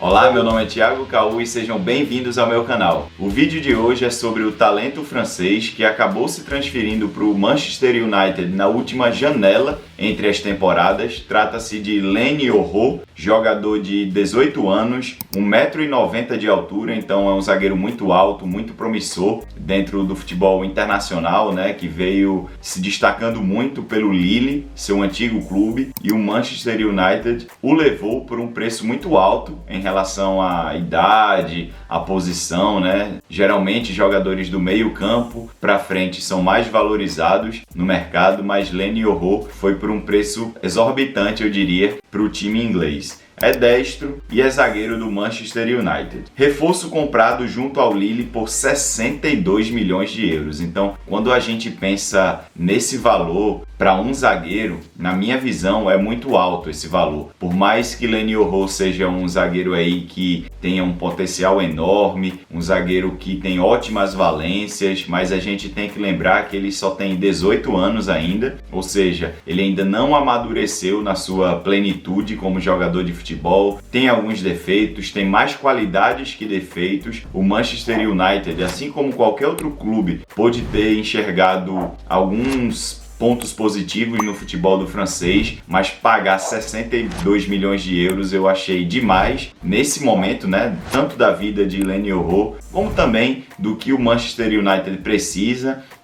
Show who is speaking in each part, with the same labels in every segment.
Speaker 1: Olá, meu nome é Thiago Caú e sejam bem-vindos ao meu canal. O vídeo de hoje é sobre o talento francês que acabou se transferindo para o Manchester United na última janela entre as temporadas. Trata-se de Leny Yoro, jogador de 18 anos, 1,90 m de altura, então é um zagueiro muito alto, muito promissor dentro do futebol internacional, né, que veio se destacando muito pelo Lille, seu antigo clube, e o Manchester United o levou por um preço muito alto em relação à idade, à posição, né? Geralmente jogadores do meio campo para frente são mais valorizados no mercado, mas Leny Yoro foi por um preço exorbitante, eu diria, para o time inglês. É destro e é zagueiro do Manchester United. Reforço comprado junto ao Lille por 62 milhões de euros. Então, quando a gente pensa nesse valor para um zagueiro, na minha visão é muito alto esse valor. Por mais que Leny Yoro seja um zagueiro aí que tenha um potencial enorme, um zagueiro que tem ótimas valências, mas a gente tem que lembrar que ele só tem 18 anos ainda, ou seja, ele ainda não amadureceu na sua plenitude como jogador de futebol, tem alguns defeitos, tem mais qualidades que defeitos. O Manchester United, assim como qualquer outro clube, pôde ter enxergado alguns pontos positivos no futebol do francês, mas pagar 62 milhões de euros eu achei demais nesse momento, né? Tanto da vida de Leny Yoro, como também do que o Manchester United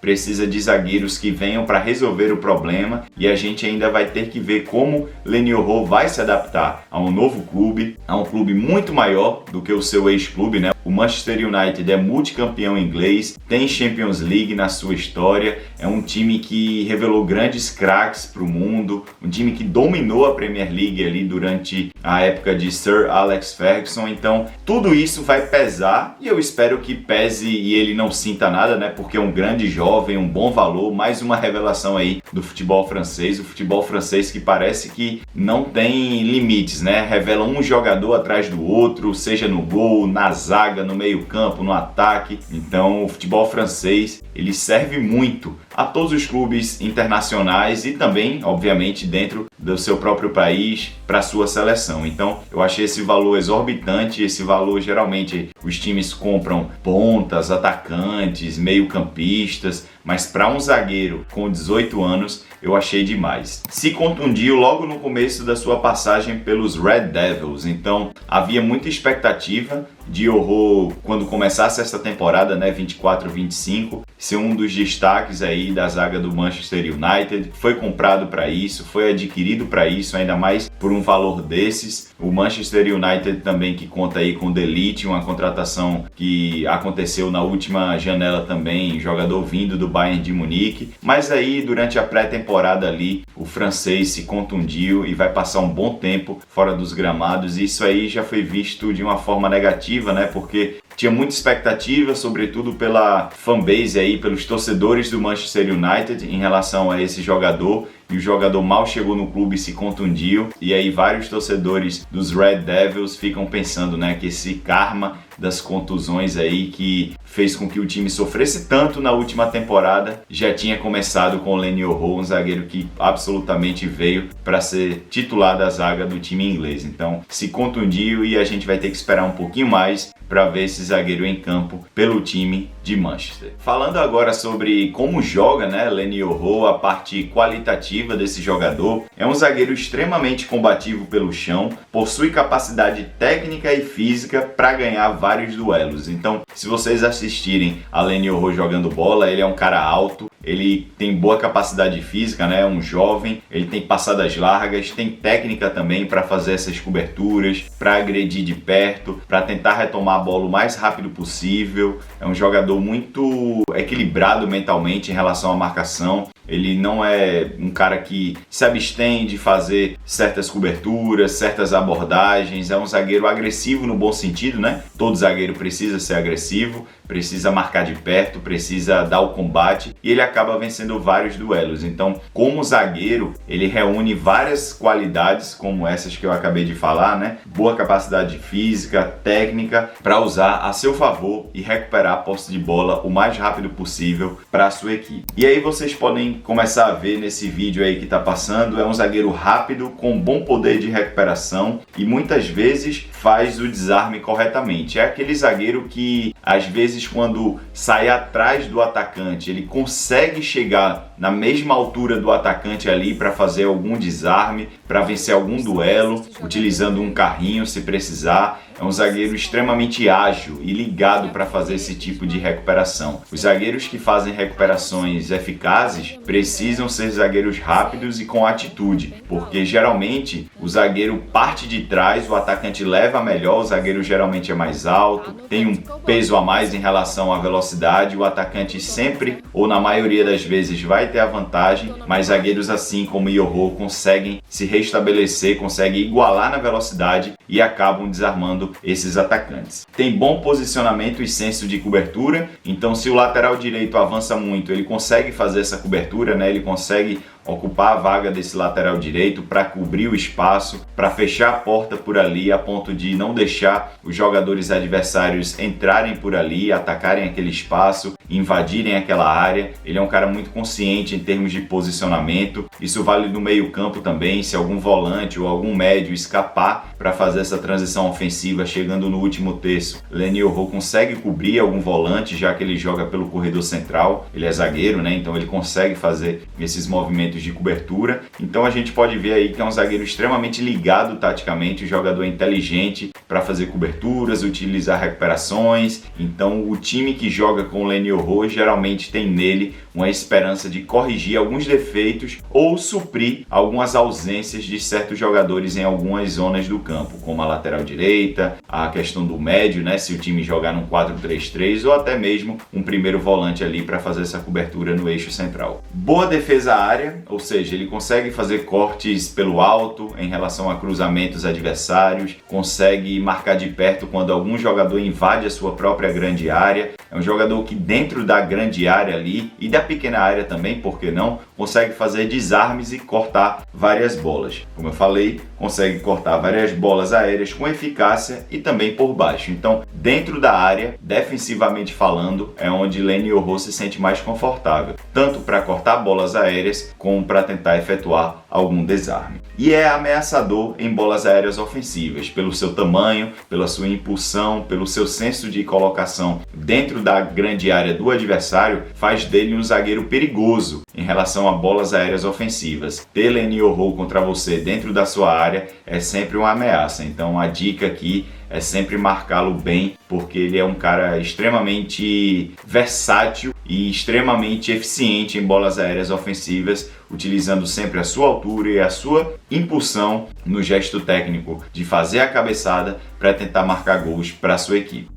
Speaker 1: precisa de zagueiros que venham para resolver o problema, e a gente ainda vai ter que ver como Leny Yoro vai se adaptar a um novo clube, a um clube muito maior do que o seu ex-clube, né? O Manchester United é multicampeão inglês, tem Champions League na sua história, é um time que revelou grandes craques para o mundo, um time que dominou a Premier League ali durante a época de Sir Alex Ferguson. Então tudo isso vai pesar, e eu espero que pese e ele não sinta nada, né? Porque é um grande jovem, um bom valor, mais uma revelação aí do futebol francês, o futebol francês que parece que não tem limites, né? Revela um jogador atrás do outro, seja no gol, na zaga, no meio campo, no ataque. Então o futebol francês, ele serve muito a todos os clubes internacionais e também, obviamente, dentro do seu próprio país, para a sua seleção. Então eu achei esse valor exorbitante. Esse valor, geralmente os times compram pontas, atacantes, meio-campistas, mas para um zagueiro com 18 anos eu achei demais. Se contundiu logo no começo da sua passagem pelos Red Devils, então havia muita expectativa de Yoro, quando começasse essa temporada, né, 24-25, ser um dos destaques aí da zaga do Manchester United. Foi comprado para isso, foi adquirido para isso, ainda mais por um valor desses. O Manchester United também, que conta aí com o De Ligt, uma contratação que aconteceu na última janela também, jogador vindo do Bayern de Munique. Mas aí, durante a pré-temporada ali, o francês se contundiu e vai passar um bom tempo fora dos gramados. E isso aí já foi visto de uma forma negativa, né? Porque tinha muita expectativa, sobretudo pela fanbase aí, pelos torcedores do Manchester United em relação a esse jogador, e o jogador mal chegou no clube e se contundiu, e aí vários torcedores dos Red Devils ficam pensando, né, que esse karma das contusões aí que fez com que o time sofresse tanto na última temporada já tinha começado com o Leny Yoro, um zagueiro que absolutamente veio para ser titular da zaga do time inglês. Então se contundiu e a gente vai ter que esperar um pouquinho mais para ver esse zagueiro em campo pelo time de Manchester. Falando agora sobre como joga, né, Leny Yoro, a parte qualitativa desse jogador, é um zagueiro extremamente combativo pelo chão, possui capacidade técnica e física para ganhar vários duelos. Então, se vocês assistirem a Leny Yoro jogando bola, ele é um cara alto, ele tem boa capacidade física, né? Um jovem, ele tem passadas largas, tem técnica também para fazer essas coberturas, para agredir de perto, para tentar retomar a bola o mais rápido possível. É um jogador muito equilibrado mentalmente em relação à marcação. Ele não é um cara que se abstém de fazer certas coberturas, certas abordagens. É um zagueiro agressivo no bom sentido, né? Todo zagueiro precisa ser agressivo, precisa marcar de perto, precisa dar o combate, e ele acaba acaba vencendo vários duelos. Então, como zagueiro, ele reúne várias qualidades, como essas que eu acabei de falar, né? Boa capacidade física, técnica, para usar a seu favor e recuperar a posse de bola o mais rápido possível para a sua equipe. E aí vocês podem começar a ver nesse vídeo aí que está passando, é um zagueiro rápido, com bom poder de recuperação e muitas vezes faz o desarme corretamente. É aquele zagueiro que, às vezes, quando sai atrás do atacante, ele consegue chegar na mesma altura do atacante ali para fazer algum desarme, para vencer algum duelo, utilizando um carrinho se precisar. É um zagueiro extremamente ágil e ligado para fazer esse tipo de recuperação. Os zagueiros que fazem recuperações eficazes precisam ser zagueiros rápidos e com atitude, porque geralmente o zagueiro parte de trás, o atacante leva melhor, o zagueiro geralmente é mais alto, tem um peso a mais em relação à velocidade, o atacante sempre, ou na maioria das vezes, vai ter a vantagem, mas zagueiros assim como Yoho conseguem se restabelecer, conseguem igualar na velocidade e acabam desarmando esses atacantes. Tem bom posicionamento e senso de cobertura, então se o lateral direito avança muito, ele consegue fazer essa cobertura, né? Ele consegue ocupar a vaga desse lateral direito para cobrir o espaço, para fechar a porta por ali, a ponto de não deixar os jogadores adversários entrarem por ali, atacarem aquele espaço, invadirem aquela área. Ele é um cara muito consciente em termos de posicionamento. Isso vale no meio-campo também, se algum volante ou algum médio escapar para fazer essa transição ofensiva chegando no último terço, Leny Yorohu consegue cobrir algum volante, já que ele joga pelo corredor central. Ele é zagueiro, né? Então ele consegue fazer esses movimentos de cobertura. Então a gente pode ver aí que é um zagueiro extremamente ligado taticamente, um jogador inteligente para fazer coberturas, utilizar recuperações. Então o time que joga com o Leny Yorohu geralmente tem nele uma esperança de corrigir alguns defeitos ou suprir algumas ausências de certos jogadores em algumas zonas do campo, como a lateral direita, a questão do médio, né, se o time jogar num 4-3-3, ou até mesmo um primeiro volante ali para fazer essa cobertura no eixo central. Boa defesa área, ou seja, ele consegue fazer cortes pelo alto em relação a cruzamentos adversários, consegue marcar de perto quando algum jogador invade a sua própria grande área. É um jogador que dentro da grande área ali e da pequena área também, por que não, consegue fazer desarmes e cortar várias bolas. Como eu falei, consegue cortar várias bolas aéreas com eficácia e também por baixo. Então, dentro da área, defensivamente falando, é onde Leny Yorohu se sente mais confortável, tanto para cortar bolas aéreas como para tentar efetuar algum desarme. E é ameaçador em bolas aéreas ofensivas, pelo seu tamanho, pela sua impulsão, pelo seu senso de colocação dentro da grande área do adversário, faz dele um zagueiro perigoso em relação a bolas aéreas ofensivas. Ter Leny Yorohu contra você dentro da sua área é sempre uma ameaça, então a dica aqui é sempre marcá-lo bem, porque ele é um cara extremamente versátil e extremamente eficiente em bolas aéreas ofensivas, utilizando sempre a sua altura e a sua impulsão no gesto técnico de fazer a cabeçada para tentar marcar gols para a sua equipe.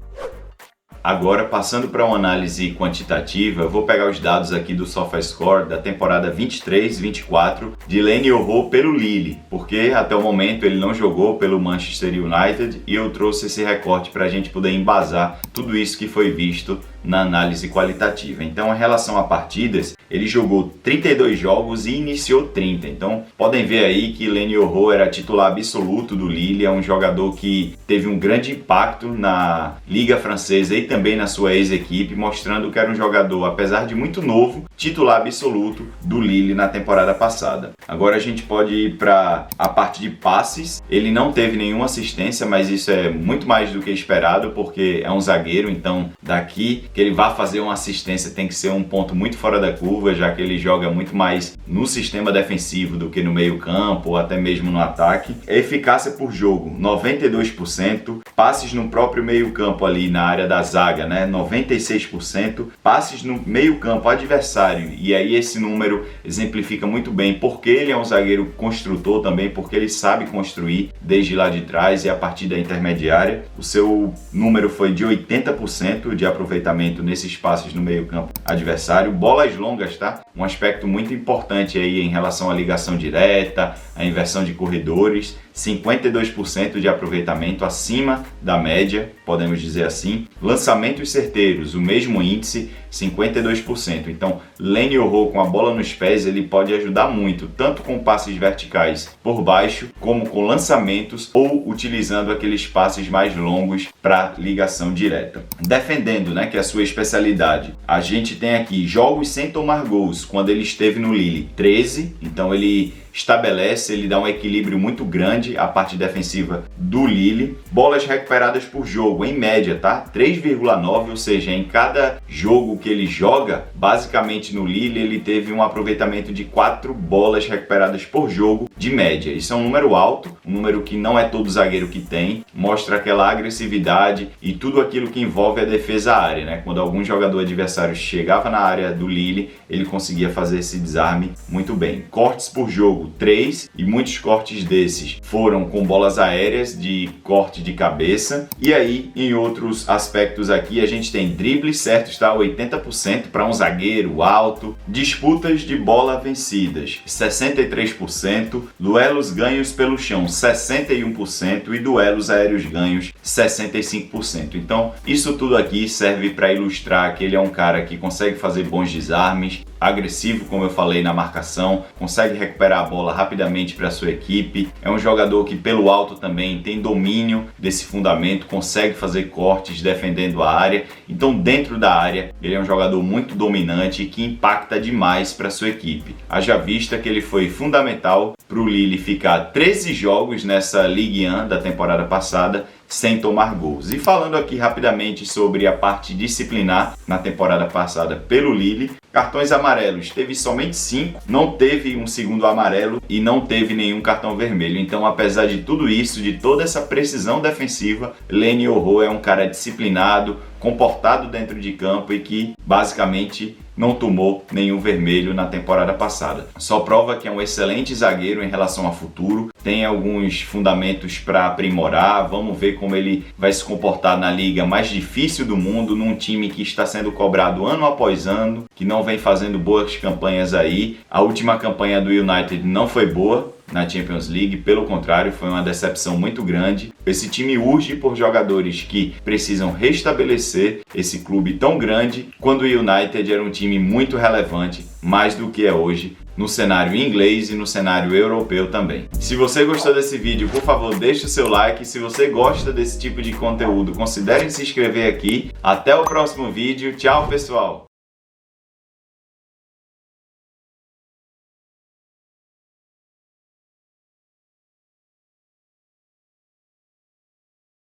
Speaker 1: Agora, passando para uma análise quantitativa, eu vou pegar os dados aqui do SofaScore da temporada 23-24 de Leny Yorohu pelo Lille, porque até o momento ele não jogou pelo Manchester United e eu trouxe esse recorte para a gente poder embasar tudo isso que foi visto na análise qualitativa. Então, em relação a partidas, ele jogou 32 jogos e iniciou 30. Então, podem ver aí que Leny Yorohu era titular absoluto do Lille, é um jogador que teve um grande impacto na Liga Francesa e também na sua ex-equipe, mostrando que era um jogador, apesar de muito novo, titular absoluto do Lille na temporada passada. Agora a gente pode ir para a parte de passes. Ele não teve nenhuma assistência, mas isso é muito mais do que esperado, porque é um zagueiro, então daqui que ele vá fazer uma assistência tem que ser um ponto muito fora da curva, já que ele joga muito mais no sistema defensivo do que no meio campo ou até mesmo no ataque. Eficácia por jogo, 92%. Passes no próprio meio campo ali na área da zaga, né? 96%. Passes no meio campo adversário, e aí esse número exemplifica muito bem porque ele é um zagueiro construtor também, porque ele sabe construir desde lá de trás e a partir da intermediária. O seu número foi de 80% de aproveitamento nesses passes no meio campo adversário. Bolas longas bolas, tá? Um aspecto muito importante aí em relação à ligação direta, a inversão de corredores, 52% de aproveitamento acima da média, podemos dizer assim. Lançamentos certeiros, o mesmo índice, 52%. Então, Len Yoho com a bola nos pés, ele pode ajudar muito, tanto com passes verticais por baixo, como com lançamentos ou utilizando aqueles passes mais longos para ligação direta. Defendendo, né, que é a sua especialidade. A gente tem aqui jogos sem tomar gols, quando ele esteve no Lille, 13, então ele estabelece, ele dá um equilíbrio muito grande à parte defensiva do Lille. Bolas recuperadas por jogo, em média, tá? 3,9, ou seja, em cada jogo que ele joga, basicamente no Lille ele teve um aproveitamento de 4 bolas recuperadas por jogo de média. Isso é um número alto, um número que não é todo zagueiro que tem, mostra aquela agressividade e tudo aquilo que envolve a defesa à área, né? Quando algum jogador adversário chegava na área do Lille, ele conseguia fazer esse desarme muito bem. Cortes por jogo, 3, e muitos cortes desses foram com bolas aéreas de corte de cabeça. E aí, em outros aspectos aqui, a gente tem dribles certos, tá? 80% para um zagueiro alto. Disputas de bola vencidas, 63%. Duelos ganhos pelo chão, 61%. E duelos aéreos ganhos, 65%. Então, isso tudo aqui serve para ilustrar que ele é um cara que consegue fazer bons desarmes, agressivo, como eu falei, na marcação, consegue recuperar a bola rapidamente para sua equipe. É um jogador que pelo alto também tem domínio desse fundamento, consegue fazer cortes defendendo a área. Então, dentro da área, ele é um jogador muito dominante e que impacta demais para sua equipe. Haja vista que ele foi fundamental para o Lille ficar 13 jogos nessa Ligue 1 da temporada passada sem tomar gols. E falando aqui rapidamente sobre a parte disciplinar na temporada passada pelo Lille, cartões amarelos, teve somente 5, não teve um segundo amarelo e não teve nenhum cartão vermelho. Então, apesar de tudo isso, de toda essa precisão defensiva, Len Yoho é um cara disciplinado, comportado dentro de campo e que basicamente não tomou nenhum vermelho na temporada passada. Só prova que é um excelente zagueiro em relação ao futuro, tem alguns fundamentos para aprimorar. Vamos ver como ele vai se comportar na liga mais difícil do mundo, num time que está sendo cobrado ano após ano, que não vem fazendo boas campanhas aí. A última campanha do United não foi boa na Champions League, pelo contrário, foi uma decepção muito grande. Esse time urge por jogadores que precisam restabelecer esse clube tão grande, quando o United era um time muito relevante, mais do que é hoje, no cenário inglês e no cenário europeu também. Se você gostou desse vídeo, por favor, deixe o seu like. Se você gosta desse tipo de conteúdo, considere se inscrever aqui. Até o próximo vídeo. Tchau, pessoal!